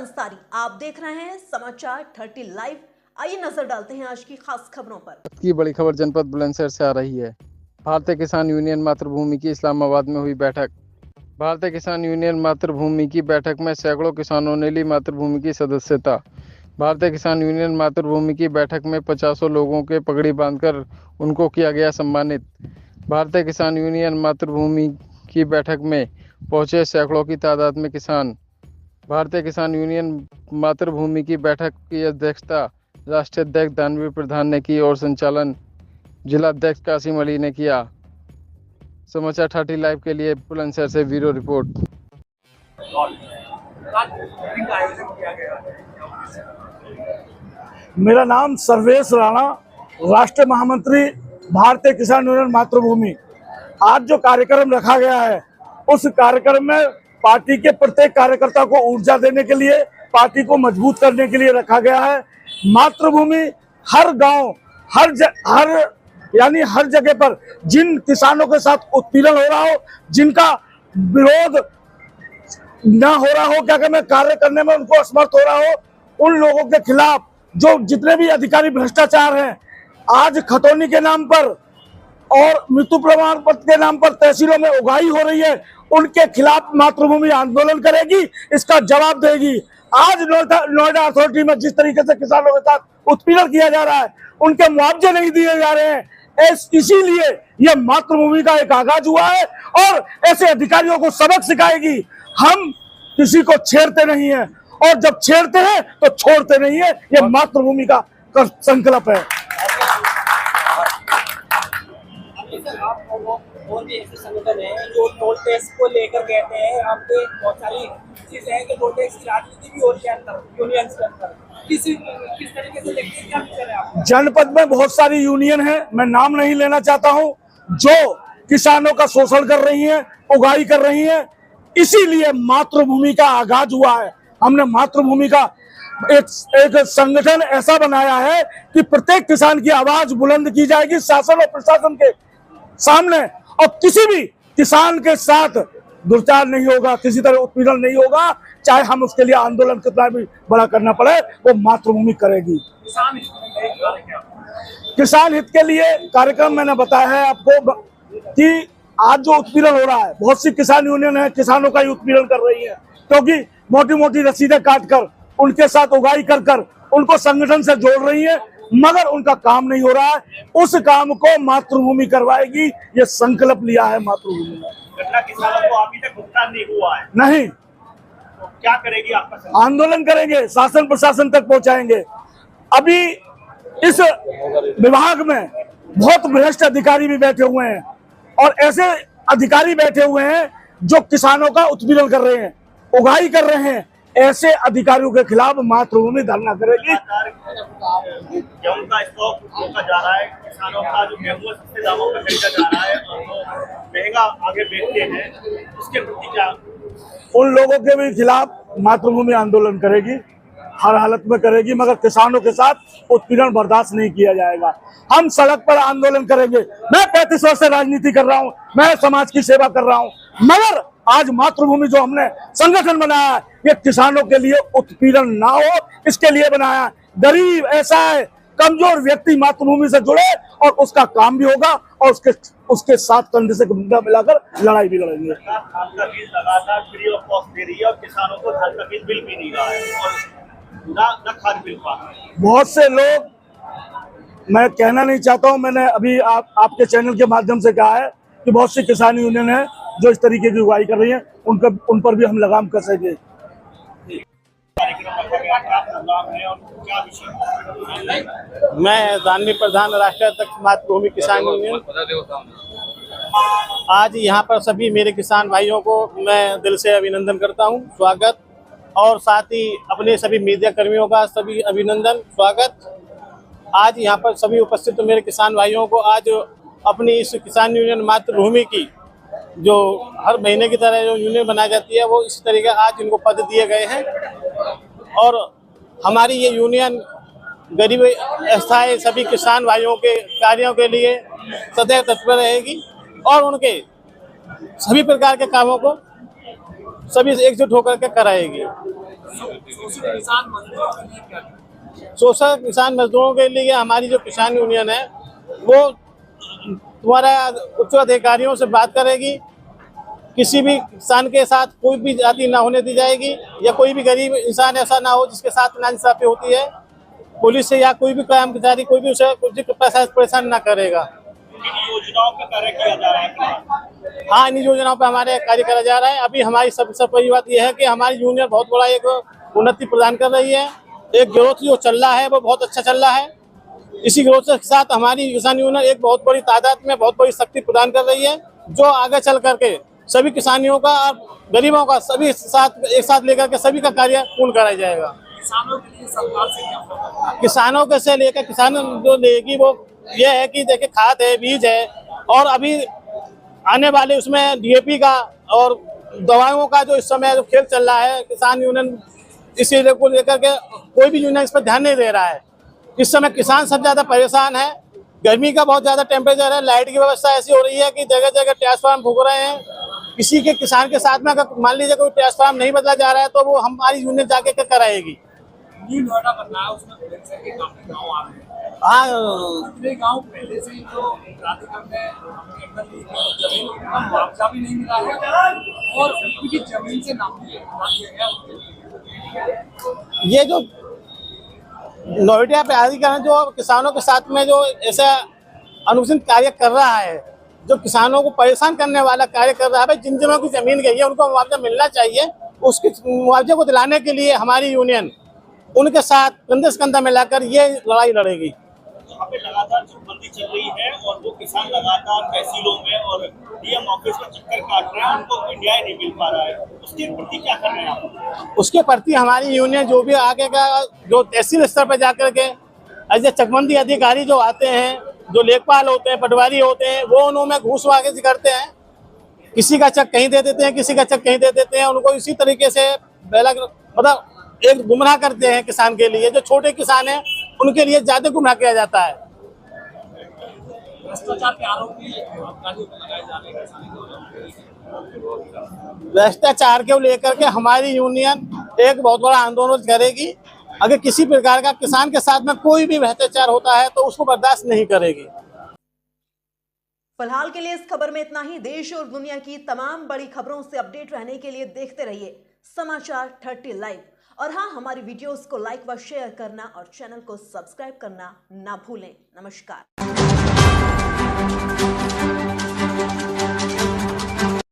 अंसारी, आप देख रहे हैं समाचार 30 लाइव। आइए नजर डालते हैं आज की खास खबरों पर। की बड़ी खबर जनपद बुलंदशहर से आ रही है। भारतीय किसान यूनियन मातृभूमि की इस्लामाबाद में हुई बैठक। भारतीय किसान यूनियन मातृभूमि की बैठक में सैकड़ों किसानों ने ली मातृभूमि की सदस्यता। भारतीय किसान यूनियन मातृभूमि की बैठक में 50 लोगों के पगड़ी बांधकर उनको किया गया सम्मानित। भारतीय किसान यूनियन मातृभूमि की बैठक में पहुंचे सैकड़ों की तादाद में किसान। भारतीय किसान यूनियन मातृभूमि की बैठक की अध्यक्षता राष्ट्रीय अध्यक्ष दानवीर प्रधान ने की और संचालन जिला अध्यक्ष कासिम अली ने किया। समाचार 30 लाइव के लिए बुलंदशहर से ब्यूरो रिपोर्ट। मेरा नाम सर्वेश राणा, राष्ट्रीय महामंत्री भारतीय किसान यूनियन मातृभूमि। आज जो कार्यक्रम रखा गया है उस कार्यक्रम में पार्टी के प्रत्येक कार्यकर्ता को ऊर्जा देने के लिए, पार्टी को मजबूत करने के लिए रखा गया है। मातृभूमि हर गांव, हर जगह पर जिन किसानों के साथ उत्पीड़न हो रहा हो, जिनका विरोध ना हो रहा हो, क्या में कार्य करने में उनको असमर्थ हो रहा हो, उन लोगों के खिलाफ जो जितने भी अधिकारी भ्रष्टाचार हैं, आज खतौनी के नाम पर और मृत्यु प्रमाण पत्र के नाम पर तहसीलों में उगाही हो रही है, उनके खिलाफ मातृभूमि आंदोलन करेगी, इसका जवाब देगी। आज नोएडा अथॉरिटी में जिस तरीके से किसानों के साथ उत्पीड़न किया जा रहा है, उनके मुआवजे नहीं दिए जा रहे हैं, इसीलिए यह मातृभूमि का एक आगाज हुआ है और ऐसे अधिकारियों को सबक सिखाएगी। हम किसी को छेड़ते नहीं है और जब छेड़ते हैं तो छोड़ते नहीं है, यह मातृभूमि का संकल्प है। और भी ऐसे संगठन है जो टोल टैक्स को लेकर कहते हैं, यहाँ पे बहुत सारी चीजें हैं कि टोल टैक्स की राजनीति भी हो रही है अंदर यूनियंस के अंदर। किस तरीके से देखते हैं, क्या विचार है आपका? जनपद में बहुत सारी यूनियन है, मैं नाम नहीं लेना चाहता हूँ, जो किसानों का शोषण कर रही है, उगाही कर रही है। इसीलिए मातृभूमि का आगाज हुआ है। हमने मातृभूमि का एक संगठन ऐसा बनाया है कि प्रत्येक किसान की आवाज बुलंद की जाएगी शासन और प्रशासन के सामने, और किसी भी किसान के साथ दुर्चार नहीं होगा, किसी तरह उत्पीड़न नहीं होगा, चाहे हम उसके लिए आंदोलन कितना भी बड़ा करना पड़े, वो मातृभूमि करेगी। किसान हित के लिए कार्यक्रम मैंने बताया है आपको कि आज जो उत्पीड़न हो रहा है, बहुत सी किसान यूनियन है किसानों का ही उत्पीड़न कर रही है, क्योंकि मोटी मोटी रसीदें काटकर उनके साथ उगाही कर उनको संगठन से जोड़ रही है, मगर उनका काम नहीं हो रहा है। उस काम को मातृभूमि करवाएगी, ये संकल्प लिया है मातृभूमि ने। किसानों को अभी तक भुगतान नहीं हुआ है। नहीं, तो क्या करेगी आपका? आंदोलन करेंगे, शासन प्रशासन तक पहुंचाएंगे। अभी इस विभाग में बहुत भ्रष्ट अधिकारी भी बैठे हुए हैं और ऐसे अधिकारी बैठे हुए हैं जो किसानों का उत्पीड़न कर रहे हैं, उगाही कर रहे हैं। ऐसे अधिकारियों के खिलाफ मातृभूमि धरना करेगी। गेहूं का स्टॉक रोका जा रहा है, किसानों का जो गेहूं सस्ते दामों पर खरीदा जा रहा है और महंगा आगे बेचते हैं, उसके प्रति क्या? उन लोगों के भी खिलाफ मातृभूमि आंदोलन करेगी, हर हालत में करेगी, मगर किसानों के साथ उत्पीड़न बर्दाश्त नहीं किया जाएगा। हम सड़क पर आंदोलन करेंगे। मैं 35 वर्ष से राजनीति कर रहा हूँ, मैं समाज की सेवा कर रहा हूँ, मगर आज मातृभूमि जो हमने संगठन बनाया है, ये किसानों के लिए उत्पीड़न ना हो, इसके लिए बनाया है। गरीब ऐसा है, कमजोर व्यक्ति मातृभूमि से जुड़े और उसका काम भी होगा और उसके साथ कंधे से कंधा मिलाकर लड़ाई भी लड़ेंगे। धान का बीज लगातार फ्री ऑफ कॉस्ट दे रही है और किसानों को धान का बीज मिल भी नहीं रहा है और ना खाद मिल पा रहा है। बहुत से लोग, मैं कहना नहीं चाहता हूं, मैंने अभी आपके चैनल के माध्यम से कहा है कि बहुत सी किसान यूनियन है जो इस तरीके की उगाही कर रही है, उन पर भी हम लगाम कसेंगे। मैं दानवीर प्रधान, राष्ट्रीय अध्यक्ष मातृभूमि किसान यूनियन। आज यहाँ पर सभी मेरे किसान भाइयों को मैं दिल से अभिनंदन करता हूँ, स्वागत, और साथ ही अपने सभी मीडिया कर्मियों का सभी अभिनंदन, स्वागत। आज यहाँ पर सभी उपस्थित मेरे किसान भाइयों को आज अपनी इस किसान यूनियन मातृभूमि की जो हर महीने की तरह जो यूनियन बनाई जाती है, वो इस तरीके आज इनको पद दिए गए हैं और हमारी ये यूनियन गरीब अस्थायी सभी किसान भाइयों के कार्यों के लिए सदैव तत्पर रहेगी और उनके सभी प्रकार के कामों को सभी एकजुट होकर के कराएगी। शोषित किसान मजदूरों के लिए क्या करें? शोषक किसान मजदूरों के लिए हमारी जो किसान यूनियन है वो तुम्हारा उच्च अधिकारियों से बात करेगी। किसी भी किसान के साथ कोई भी जाति ना होने दी जाएगी या कोई भी गरीब इंसान ऐसा ना हो जिसके साथ नाइंसाफी होती है। पुलिस से या कोई भी कर्मचारी कोई भी उसे कुछ पैसा परेशान ना करेगा। इन योजनाओं पर कार्य किया जा रहा है। हाँ, इन योजनाओं पर हमारे कार्य करा जा रहा है। अभी हमारी सबसे बड़ी बात यह है कि हमारी यूनियन बहुत बड़ा एक उन्नति प्रदान कर रही है। एक ग्रोथ जो चल रहा है वो बहुत अच्छा चल रहा है। इसी ग्रोथ के साथ हमारी किसान यूनियन एक बहुत बड़ी तादाद में बहुत बड़ी शक्ति प्रदान कर रही है, जो आगे चल करके सभी किसानियों का और गरीबों का सभी साथ एक साथ लेकर के सभी का कार्य पूर्ण कराया जाएगा। किसानों के लिए सरकार से क्या होगा? किसानों के से लेकर किसान जो लेगी वो ये है कि देखिए खाद है, बीज है और अभी आने वाले उसमें डीएपी का और दवाओं का जो इस समय जो खेल चल रहा है, किसान यूनियन इसी को लेकर के कोई भी यूनियन इस पर ध्यान नहीं दे रहा है। इस समय किसान सब ज्यादा परेशान है। गर्मी का बहुत ज्यादा टेम्परेचर है। लाइट की व्यवस्था ऐसी हो रही है कि जगह जगह ट्रांसफार्मर फूक रहे हैं। किसी के किसान के साथ में अगर मान लीजिए कोई ट्रांसफार्मर नहीं बदला जा रहा है तो वो हमारी यूनियन जाके कराएगी। न्यू नोएडा बन रहा है, उसमें प्रोडेक्शन के काफी गाँव आ रहे हैं। हाँ, कितने गाँव पहले से ही जो प्राधिकरण में हमने अंदर ली जमीन का मुआवजा भी नहीं मिला है और उनकी जमीन से नाम दिया गया उनके लिए। ये जो नोएडा प्राधिकरण जो किसानों के साथ में जो ऐसा अनुचित कार्य कर रहा है, जो किसानों को परेशान करने वाला कार्य कर रहा है, भाई जिन जनों की जमीन गई है उनको मुआवजा मिलना चाहिए। उसके मुआवजे को दिलाने के लिए हमारी यूनियन उनके साथ कंधे से कंधा मिलाकर ये लड़ाई लड़ेगी। यहाँ पे लगातार चुपबंदी चल रही है और वो किसान लगातार तहसीलों में और डीएम ऑफिस में चक्कर काट रहे हैं, उनको न्याय नहीं मिल पा रहा है। उसके प्रति क्या कर रहे हैं आप? उसके प्रति हमारी यूनियन जो भी आगे का जो तहसील स्तर पर जाकर के ऐसे चकबंदी अधिकारी जो आते हैं, जो लेखपाल होते हैं, पटवारी होते हैं, वो उन्होंने घूस वागज करते हैं। किसी का चेक कहीं दे देते हैं, किसी का चेक कहीं दे देते हैं। उनको इसी तरीके से मतलब एक गुमराह करते हैं किसान के लिए। जो छोटे किसान हैं उनके लिए ज्यादा गुमराह किया जाता है। भ्रष्टाचार के आरोप भी अपराधियों को लगाए जा रहे हैं। भ्रष्टाचार को लेकर के हमारी यूनियन एक बहुत बड़ा आंदोलन करेगी। अगर किसी प्रकार का किसान के साथ में कोई भी भ्रष्टाचार होता है तो उसको बर्दाश्त नहीं करेगी। फिलहाल के लिए इस खबर में इतना ही। देश और दुनिया की तमाम बड़ी खबरों से अपडेट रहने के लिए देखते रहिए समाचार 30 लाइव। और हाँ, हमारी वीडियोस को लाइक व शेयर करना और चैनल को सब्सक्राइब करना ना भूलें। नमस्कार।